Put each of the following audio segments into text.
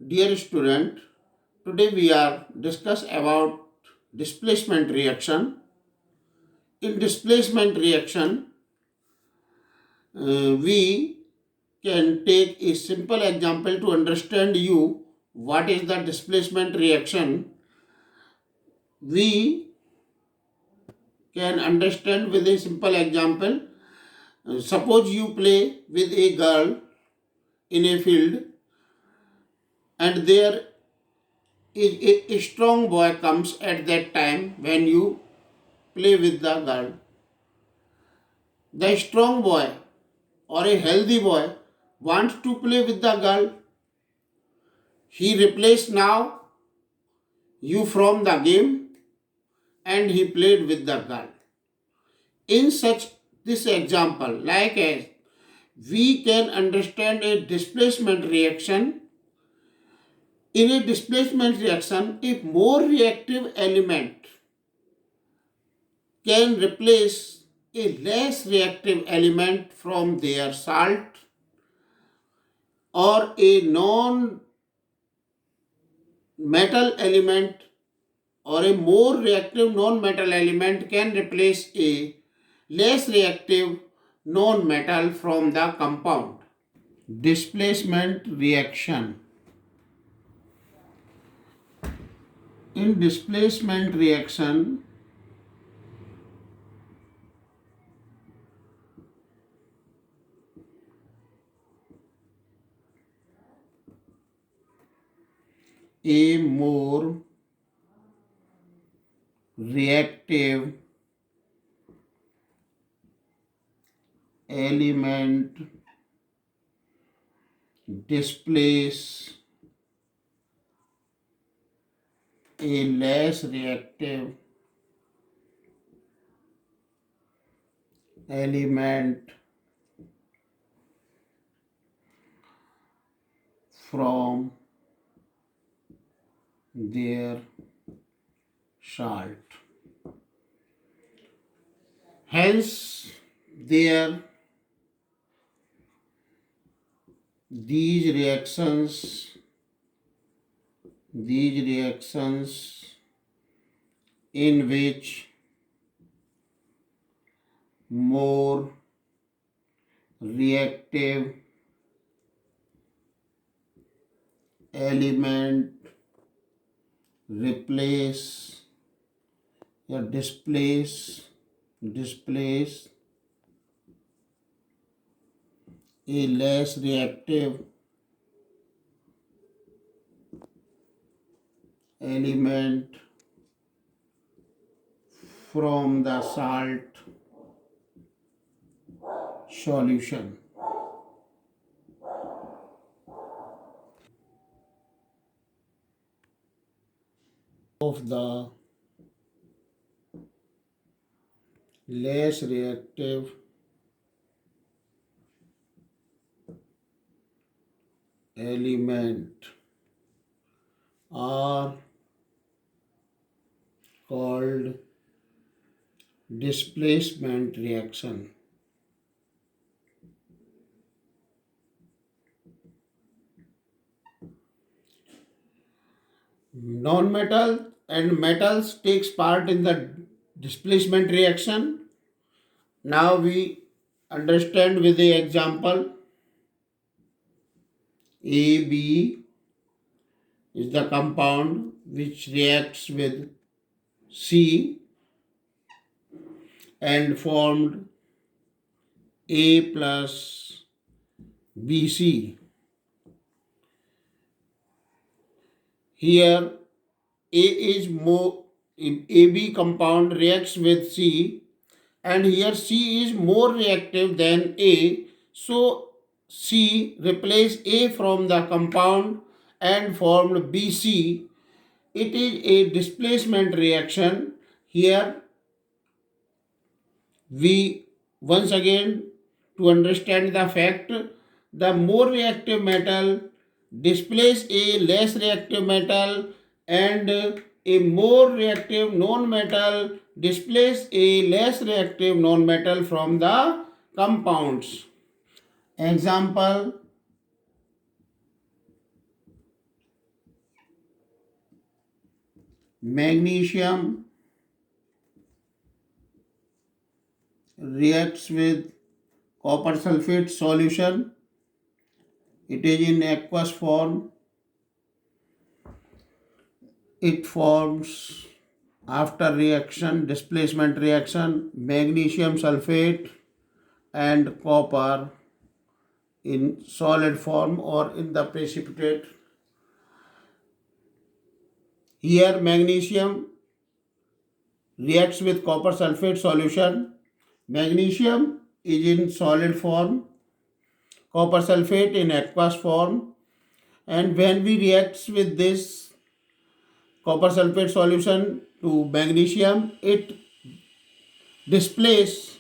Dear student, today we are discuss about displacement reaction. In displacement reaction, we can take a simple example to understand you what is the displacement reaction. We can understand with a simple example. Suppose you play with a girl in a field and there is a strong boy comes at that time when you play with the girl. The strong boy or a healthy boy wants to play with the girl. He replaced now you from the game and he played with the girl. In such this example, like as we can understand a displacement reaction. In a displacement reaction, a more reactive element can replace a less reactive element from their salt, or a non metal element or a more reactive non-metal element can replace a less reactive non-metal from the compound. Displacement reaction. In displacement reaction, a more reactive element displace a less reactive element from their salt. Hence, there these reactions in which more reactive element replace or displace a less reactive element from the salt solution. Of the less reactive element are called displacement reaction. Non-metal and metals takes part in the displacement reaction. Now we understand with the example. AB is the compound which reacts with C and formed A plus BC. Here A is more AB compound reacts with C, and here C is more reactive than A, so C replaced A from the compound and formed BC. It is a displacement reaction. Here we once again to understand the fact, the more reactive metal displace a less reactive metal, and a more reactive non-metal displace a less reactive non-metal from the compounds. Example, Magnesium reacts with copper sulfate solution. It is in aqueous form. It forms after reaction, displacement reaction, magnesium sulfate and copper in solid form or in the precipitate. Here magnesium reacts with copper sulfate solution. Magnesium is in solid form, copper sulfate in aqueous form, and when we react with this copper sulfate solution to magnesium, it displaces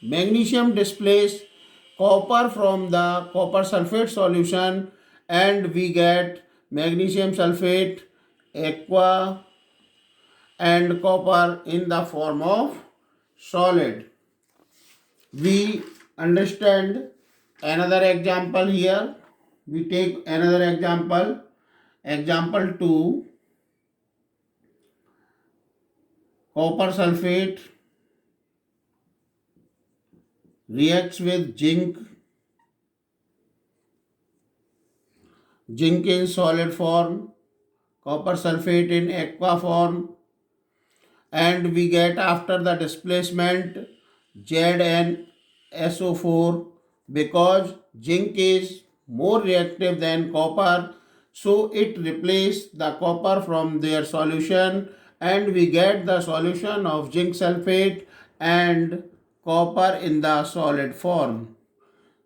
magnesium displaces copper from the copper sulfate solution, and we get magnesium sulfate, aqua, and copper in the form of solid. We understand another example here. We take another example. Example 2, copper sulfate reacts with zinc. Zinc in solid form, copper sulfate in aqua form, and we get after the displacement ZnSO4 because zinc is more reactive than copper, so it replaces the copper from their solution and we get the solution of zinc sulfate and copper in the solid form.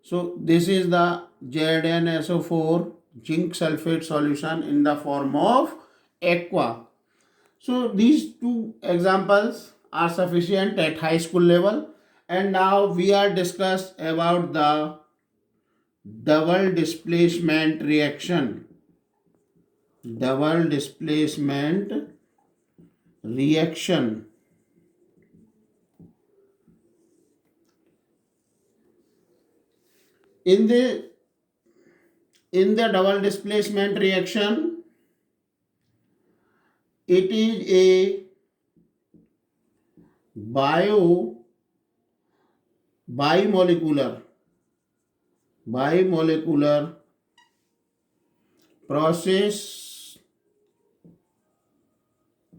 So this is the ZnSO4 zinc sulfate solution in the form of aqua. So these two examples are sufficient at high school level, and now we are discuss about the double displacement reaction. Double displacement reaction. In the double displacement reaction, it is a bimolecular process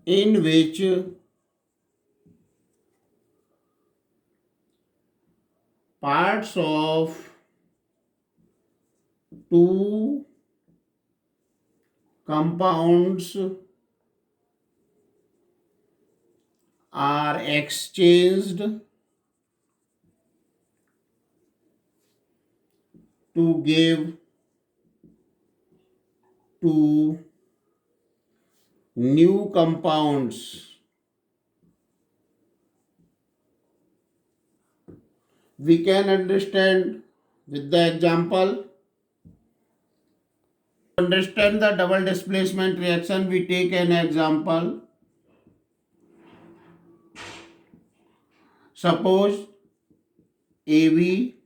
in which parts of two compounds are exchanged to give two new compounds. We can understand with the example. To understand the double displacement reaction, we take an example. Suppose AB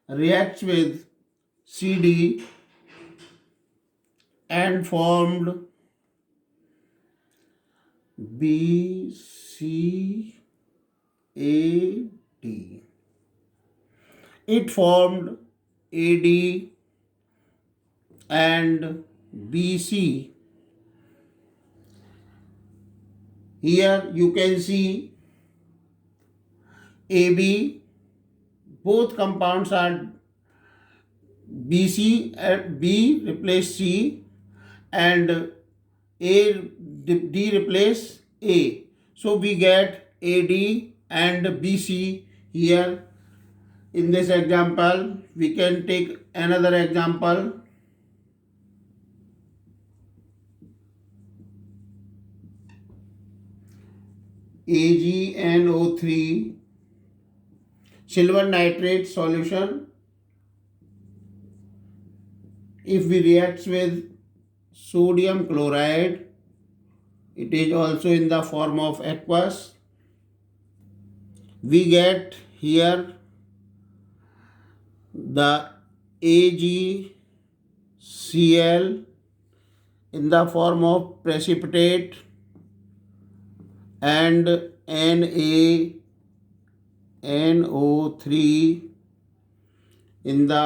reacts with CD and formed BCAD. It formed AD and BC. Here you can see AB, both compounds are BC and B replace C and A D replace A. So we get AD and BC here. In this example, we can take another example. AgNO3 silver nitrate solution. If we react with sodium chloride, it is also in the form of aqueous. We get here the AgCl in the form of precipitate and NaNO3 in the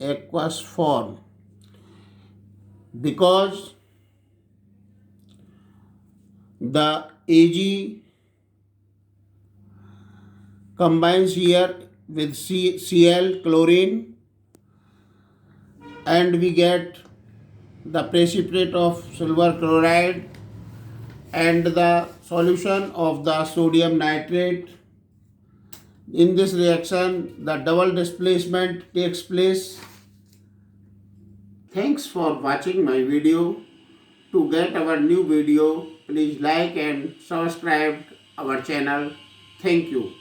aqueous form, because the Ag combines here with Cl chlorine, and we get the precipitate of silver chloride and the solution of the sodium nitrate. In this reaction, the double displacement takes place. Thanks for watching my video. To get our new video, please like and subscribe our channel. Thank you.